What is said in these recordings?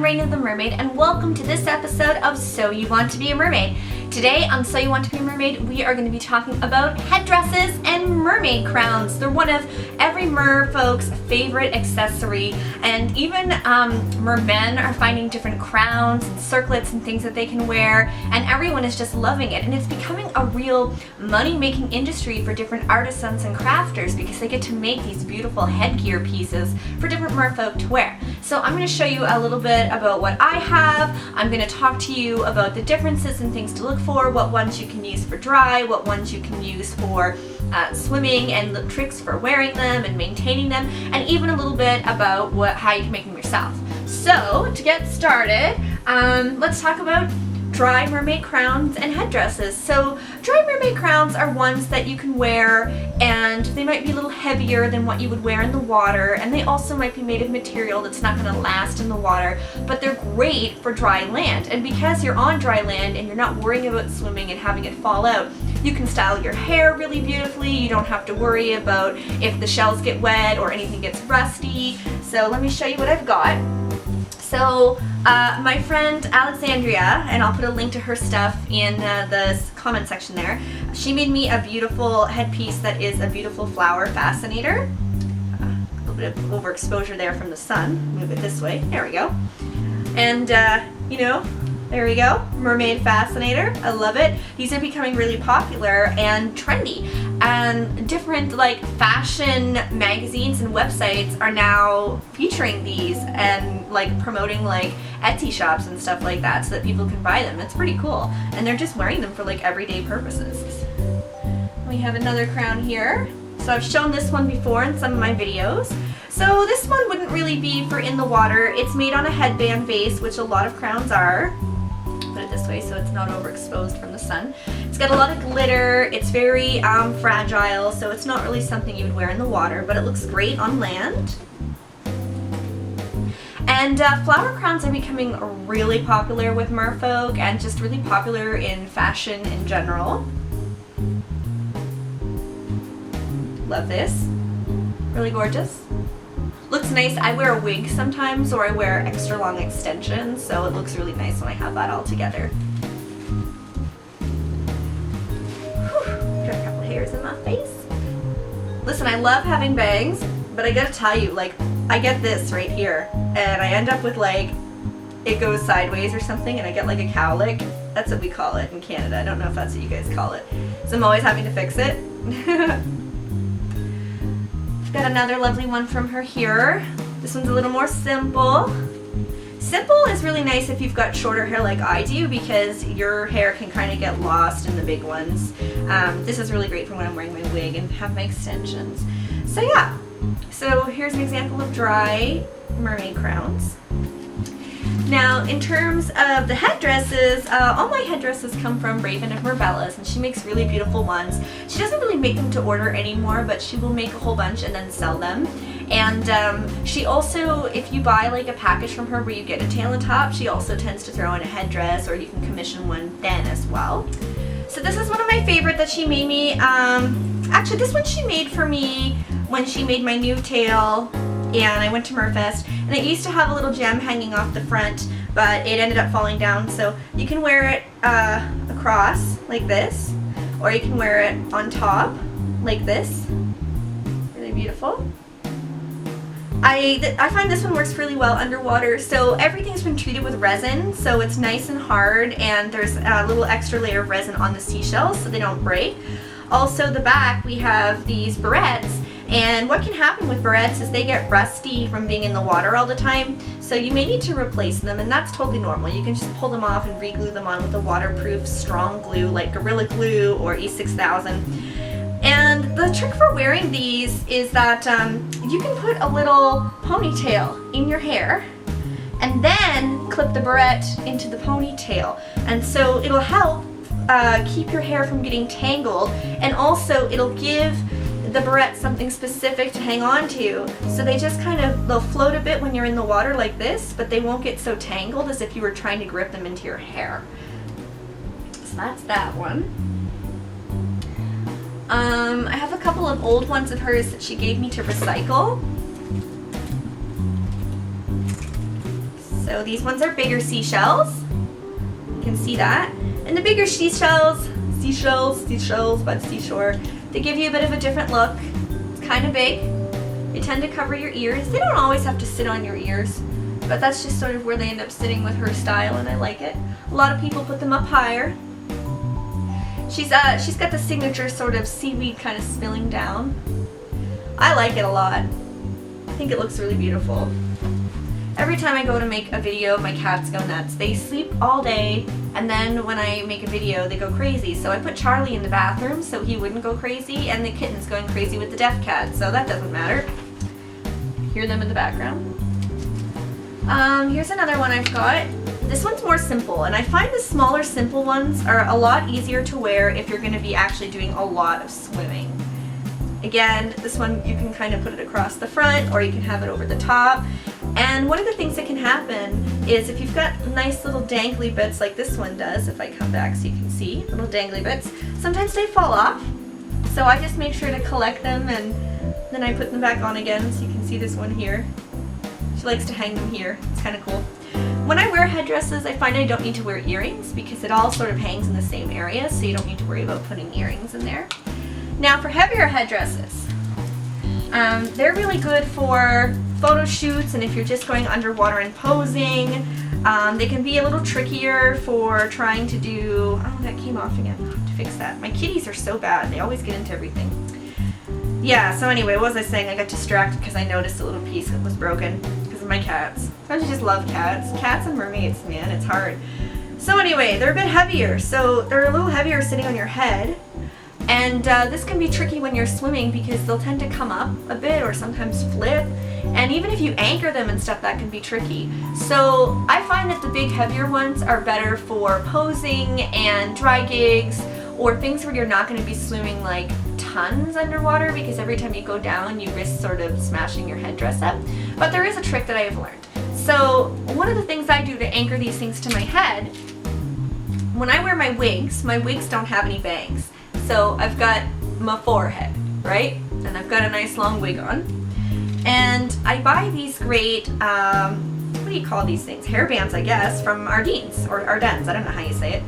Raina the Mermaid, and welcome to this episode of So You Want to Be a Mermaid. Today on So You Want to Be a Mermaid, we are going to be talking about headdresses and mermaid crowns. They're one of every merfolk's favorite accessory, and even mermen are finding different crowns and circlets and things that they can wear, and everyone is just loving it. And it's becoming a real money-making industry for different artisans and crafters because they get to make these beautiful headgear pieces for different merfolk to wear. So I'm going to show you a little bit about what I have. I'm going to talk to you about the differences and things to look for, what ones you can use for dry, what ones you can use for swimming, and the tricks for wearing them and maintaining them, and even a little bit about how you can make them yourself. So to get started, let's talk about dry mermaid crowns and headdresses. So dry mermaid crowns are ones that you can wear, and they might be a little heavier than what you would wear in the water, and they also might be made of material that's not going to last in the water, but they're great for dry land. And because you're on dry land and you're not worrying about swimming and having it fall out, you can style your hair really beautifully. You don't have to worry about if the shells get wet or anything gets rusty. So let me show you what I've got. So my friend Alexandria, and I'll put a link to her stuff in the comment section there, she made me a beautiful headpiece that is a beautiful flower fascinator. A little bit of overexposure there from the sun. Move it this way. There we go. And, you know, there we go. Mermaid fascinator. I love it. These are becoming really popular and trendy. And different fashion magazines and websites are now featuring these and promoting Etsy shops and stuff like that so that people can buy them. It's pretty cool. And they're just wearing them for everyday purposes. We have another crown here. So I've shown this one before in some of my videos. So this one wouldn't really be for in the water. It's made on a headband base, which a lot of crowns are. Put it this way so it's not overexposed from the sun. It's got a lot of glitter. It's very fragile, so it's not really something you would wear in the water, but it looks great on land. And flower crowns are becoming really popular with merfolk and just really popular in fashion in general. Love this. Really gorgeous. Looks nice. I wear a wig sometimes, or I wear extra long extensions, so it looks really nice when I have that all together. Whew. Got a couple hairs in my face. Listen, I love having bangs, but I gotta tell you, I get this right here, and I end up with it goes sideways or something, and I get a cowlick. That's what we call it in Canada. I don't know if that's what you guys call it. So I'm always having to fix it. Got another lovely one from her here. This one's a little more simple. Simple is really nice if you've got shorter hair like I do, because your hair can kind of get lost in the big ones. This is really great for when I'm wearing my wig and have my extensions. So yeah, so here's an example of dry mermaid crowns. Now, in terms of the headdresses, all my headdresses come from Raven of Merbella's, and she makes really beautiful ones. She doesn't really make them to order anymore, but she will make a whole bunch and then sell them. And she also, if you buy a package from her where you get a tail and top, she also tends to throw in a headdress, or you can commission one then as well. So this is one of my favorite that she made me. Actually, this one she made for me when she made my new tail, and I went to Merfest, and it used to have a little gem hanging off the front, but it ended up falling down. So you can wear it across like this, or you can wear it on top like this. Really beautiful. I find this one works really well underwater. So everything's been treated with resin, so it's nice and hard, and there's a little extra layer of resin on the seashells so they don't break. Also, the back, we have these barrettes. And what can happen with barrettes is they get rusty from being in the water all the time, so you may need to replace them, and that's totally normal. You can just pull them off and re-glue them on with a waterproof strong glue like Gorilla Glue or E6000. And the trick for wearing these is that you can put a little ponytail in your hair and then clip the barrette into the ponytail, and so it'll help keep your hair from getting tangled, and also it'll give the barrette something specific to hang on to, so they just they'll float a bit when you're in the water like this, but they won't get so tangled as if you were trying to grip them into your hair. So that's that one. I have a couple of old ones of hers that she gave me to recycle. So these ones are bigger seashells. You can see that. And the bigger seashells by the seashore, they give you a bit of a different look. It's kind of big. They tend to cover your ears. They don't always have to sit on your ears, but that's just sort of where they end up sitting with her style, and I like it. A lot of people put them up higher. She's got the signature sort of seaweed kind of spilling down. I like it a lot. I think it looks really beautiful. Every time I go to make a video, my cats go nuts. They sleep all day, and then when I make a video, they go crazy. So I put Charlie in the bathroom so he wouldn't go crazy, and the kitten's going crazy with the deaf cat, so that doesn't matter. Hear them in the background. Here's another one I've got. This one's more simple, and I find the smaller simple ones are a lot easier to wear if you're going to be actually doing a lot of swimming. Again, this one you can kind of put it across the front, or you can have it over the top. And one of the things that can happen is if you've got nice little dangly bits like this one does, if I come back so you can see, little dangly bits, sometimes they fall off. So I just make sure to collect them, and then I put them back on again, so you can see this one here. She likes to hang them here. It's kind of cool. When I wear headdresses, I find I don't need to wear earrings because it all sort of hangs in the same area, so you don't need to worry about putting earrings in there. Now for heavier headdresses, they're really good for photo shoots, and if you're just going underwater and posing. They can be a little trickier for trying to do, oh, that came off again. I'll have to fix that. My kitties are so bad. They always get into everything. Yeah, so anyway, what was I saying? I got distracted because I noticed a little piece that was broken because of my cats. I just love cats. Cats and mermaids, man, it's hard. So anyway, they're a bit heavier. So they're a little heavier sitting on your head. And this can be tricky when you're swimming because they'll tend to come up a bit or sometimes flip. And even if you anchor them and stuff, that can be tricky. So I find that the big heavier ones are better for posing and dry gigs or things where you're not going to be swimming like tons underwater because every time you go down you risk sort of smashing your headdress up. But there is a trick that I have learned. So one of the things I do to anchor these things to my head, when I wear my wigs don't have any bangs. So I've got my forehead, right? And I've got a nice long wig on. And I buy these great, what do you call these things? Hair bands, I guess, from Ardennes, or Ardennes, I don't know how you say it.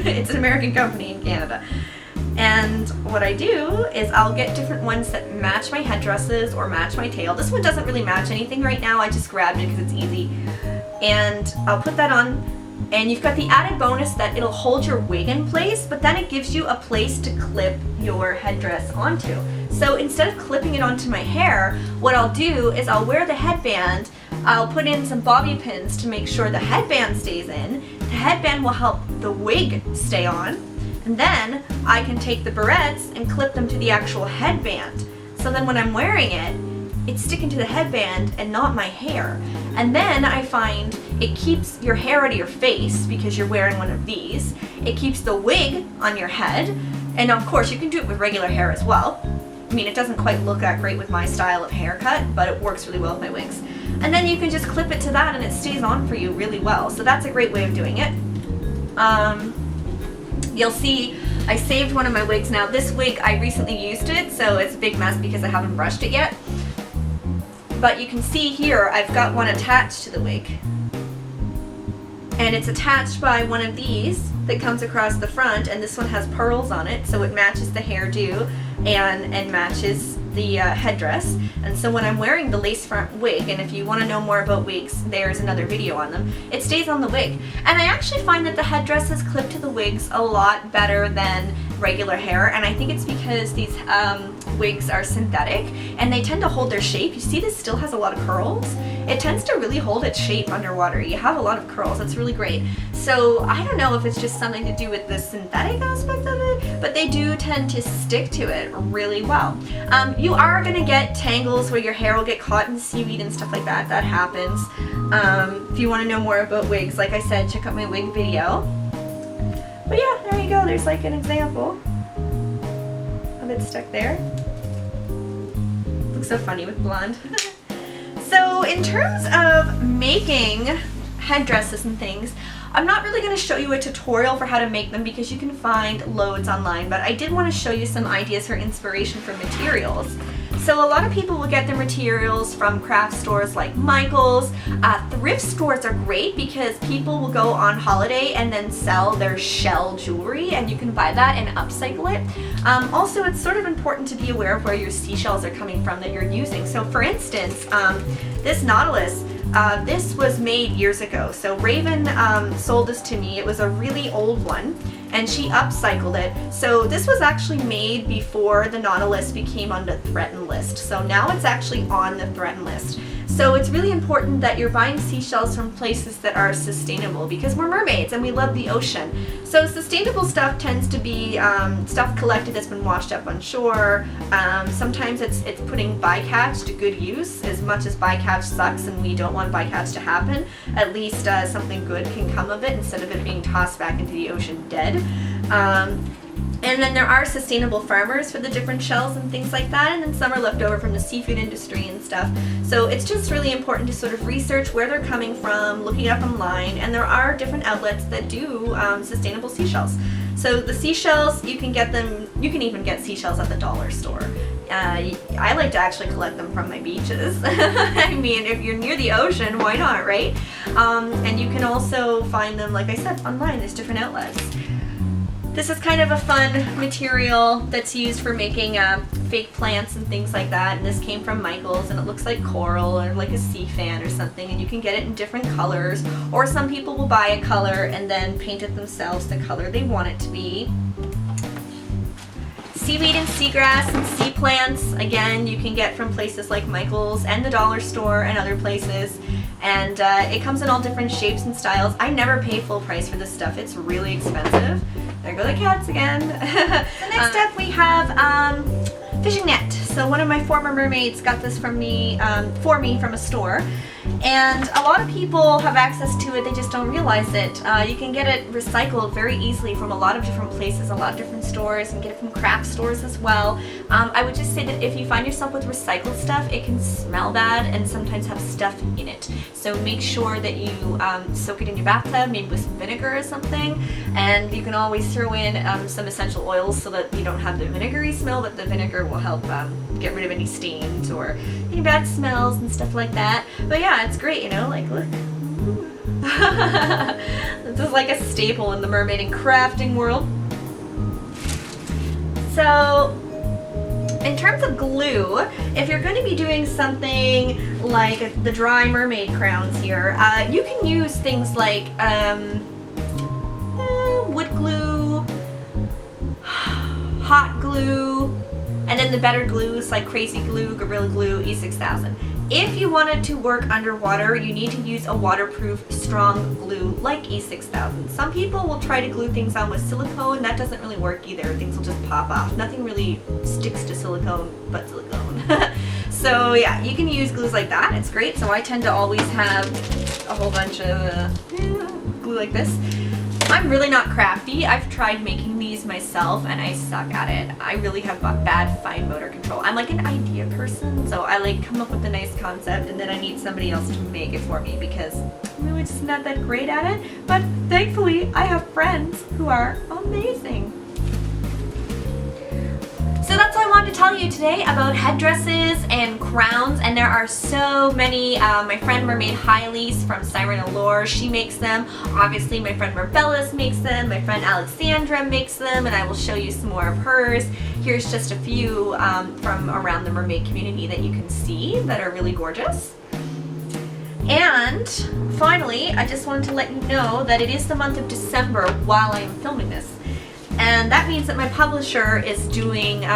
It's an American company in Canada. And what I do is I'll get different ones that match my headdresses or match my tail. This one doesn't really match anything right now, I just grabbed it because it's easy. And I'll put that on. And you've got the added bonus that it'll hold your wig in place, but then it gives you a place to clip your headdress onto. So instead of clipping it onto my hair, what I'll do is I'll wear the headband, I'll put in some bobby pins to make sure the headband stays in. The headband will help the wig stay on, and then I can take the barrettes and clip them to the actual headband. So then when I'm wearing it, it's sticking to the headband and not my hair. And then I find it keeps your hair out of your face because you're wearing one of these. It keeps the wig on your head. And of course you can do it with regular hair as well. I mean, it doesn't quite look that great with my style of haircut, but it works really well with my wigs. And then you can just clip it to that and it stays on for you really well. So that's a great way of doing it. You'll see I saved one of my wigs. Now this wig, I recently used it, so it's a big mess because I haven't brushed it yet. But you can see here, I've got one attached to the wig. And it's attached by one of these that comes across the front, and this one has pearls on it, so it matches the hairdo and matches the headdress. And so when I'm wearing the lace front wig, and if you want to know more about wigs, there's another video on them, it stays on the wig. And I actually find that the headdresses clip to the wigs a lot better than regular hair, and I think it's because these wigs are synthetic and they tend to hold their shape. You see this still has a lot of curls. It tends to really hold its shape underwater. You have a lot of curls. That's really great. So I don't know if it's just something to do with the synthetic aspect of it, but they do tend to stick to it really well. You are going to get tangles where your hair will get caught in seaweed and stuff like that. That happens. If you want to know more about wigs, like I said, check out my wig video. But yeah, there you go. There's like an example of it stuck there. Looks so funny with blonde. So in terms of making headdresses and things, I'm not really going to show you a tutorial for how to make them because you can find loads online, but I did want to show you some ideas for inspiration for materials. So a lot of people will get their materials from craft stores like Michael's. Thrift stores are great because people will go on holiday and then sell their shell jewelry, and you can buy that and upcycle it. Also, it's sort of important to be aware of where your seashells are coming from that you're using. So for instance, this Nautilus, this was made years ago. So Raven sold this to me. It was a really old one, and she upcycled it. So this was actually made before the Nautilus became on the threatened list. So now it's actually on the threatened list. So it's really important that you're buying seashells from places that are sustainable, because we're mermaids and we love the ocean. So sustainable stuff tends to be stuff collected that's been washed up on shore. Sometimes it's putting bycatch to good use. As much as bycatch sucks and we don't want bycatch to happen, at least something good can come of it instead of it being tossed back into the ocean dead. And then there are sustainable farmers for the different shells and things like that, and then some are left over from the seafood industry and stuff. So it's just really important to sort of research where they're coming from, looking it up online, and there are different outlets that do sustainable seashells. So the seashells, you can get them, you can even get seashells at the dollar store. I like to actually collect them from my beaches. I mean, if you're near the ocean, why not, right? And you can also find them, like I said, online. There's different outlets. This is kind of a fun material that's used for making fake plants and things like that, and this came from Michael's, and it looks like coral or like a sea fan or something, and you can get it in different colors, or some people will buy a color and then paint it themselves the color they want it to be. Seaweed and seagrass and sea plants, again, you can get from places like Michael's and the dollar store and other places. And it comes in all different shapes and styles. I never pay full price for this stuff. It's really expensive. There go the cats again. So next up we have fishing net. So one of my former mermaids got this from me, for me from a store. And a lot of people have access to it, they just don't realize it. You can get it recycled very easily from a lot of different places, a lot of different stores, and get it from craft stores as well. I would just say that if you find yourself with recycled stuff, it can smell bad and sometimes have stuff in it. So make sure that you soak it in your bathtub, maybe with some vinegar or something, and you can always throw in some essential oils so that you don't have the vinegary smell, but the vinegar will help get rid of any stains or any bad smells and stuff like that. But yeah, it's great, you know, like look. This is like a staple in the mermaid and crafting world. So in terms of glue, if you're going to be doing something like the dry mermaid crowns here, you can use things like wood glue, hot glue, and then the better glues like Crazy Glue, Gorilla Glue, E6000. If you wanted to work underwater, you need to use a waterproof, strong glue like E6000. Some people will try to glue things on with silicone. That doesn't really work either. Things will just pop off. Nothing really sticks to silicone but silicone. So yeah, you can use glues like that. It's great. So I tend to always have a whole bunch of glue like this. I'm really not crafty. I've tried making these myself and I suck at it. I really have bad fine motor control. I'm like an idea person, so I like come up with a nice concept and then I need somebody else to make it for me because I'm really just not that great at it. But thankfully, I have friends who are amazing. So that's all I wanted to tell you today about headdresses and crowns, and there are so many. My friend Mermaid Hylie's from Siren Allure, she makes them. Obviously my friend Marbella's makes them, my friend Alexandra makes them, and I will show you some more of hers. Here's just a few from around the mermaid community that you can see that are really gorgeous. And finally, I just wanted to let you know that it is the month of December while I am filming this. And that means that my publisher is doing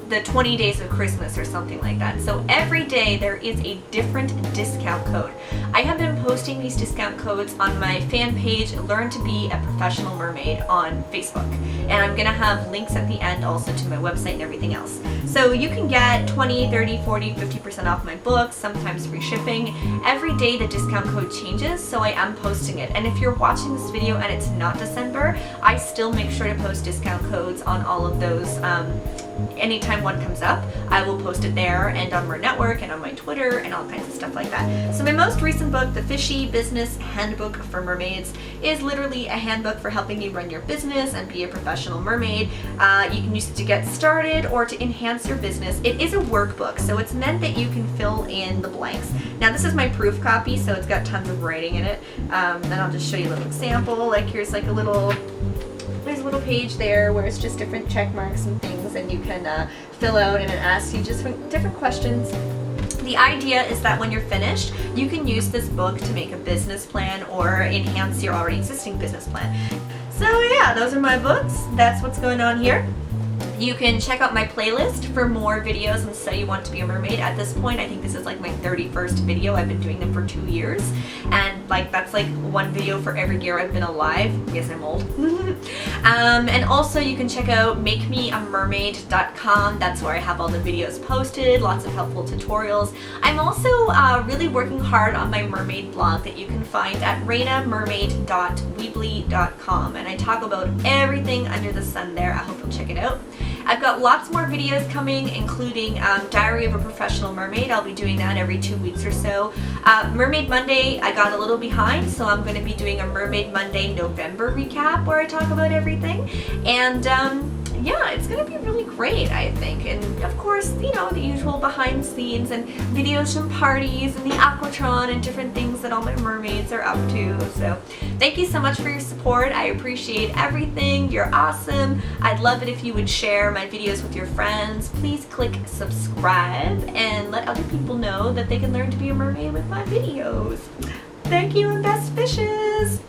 the 20 days of Christmas or something like that. So every day there is a different discount code. I have been posting these discount codes on my fan page, Learn to Be a Professional Mermaid, on Facebook. And I'm going to have links at the end also to my website and everything else. So you can get 20, 30, 40, 50% off my books, sometimes free shipping. Every day the discount code changes, so I am posting it. And if you're watching this video and it's not December, I still make sure to post discount codes on all of those anytime one comes up, I will post it there and on Mer Network and on my Twitter and all kinds of stuff like that. So my most recent book, The Fishy Business Handbook for Mermaids, is literally a handbook for helping you run your business and be a professional mermaid. You can use it to get started or to enhance your business. It is a workbook, so it's meant that you can fill in the blanks. Now this is my proof copy, so it's got tons of writing in it. Then I'll just show you a little example. Like here's like there's a little page there where it's just different check marks and things, and you can fill out, and it asks you just different questions. The idea is that when you're finished, you can use this book to make a business plan or enhance your already existing business plan. So yeah, those are my books. That's what's going on here. You can check out my playlist for more videos on So You Want to Be a Mermaid. At this point, I think this is like my 31st video. I've been doing them for 2 years, and like that's like one video for every year I've been alive. Yes, I'm old. And also you can check out makemeamermaid.com. That's where I have all the videos posted, lots of helpful tutorials. I'm also really working hard on my mermaid blog that you can find at rainamermaid.weebly.com, and I talk about everything under the sun there. I hope you'll check it out. I've got lots more videos coming, including Diary of a Professional Mermaid. I'll be doing that every 2 weeks or so. Mermaid Monday, I got a little behind, so I'm going to be doing a Mermaid Monday November recap where I talk about everything. And yeah, it's going to be really great, I think. And of course, you know, the usual behind the scenes and videos from parties and the aquatron and different things that all my mermaids are up to. So thank you so much for your support. I appreciate everything. You're awesome. I'd love it if you would share my videos with your friends. Please click subscribe and let other people know that they can learn to be a mermaid with my videos. Thank you, and best wishes.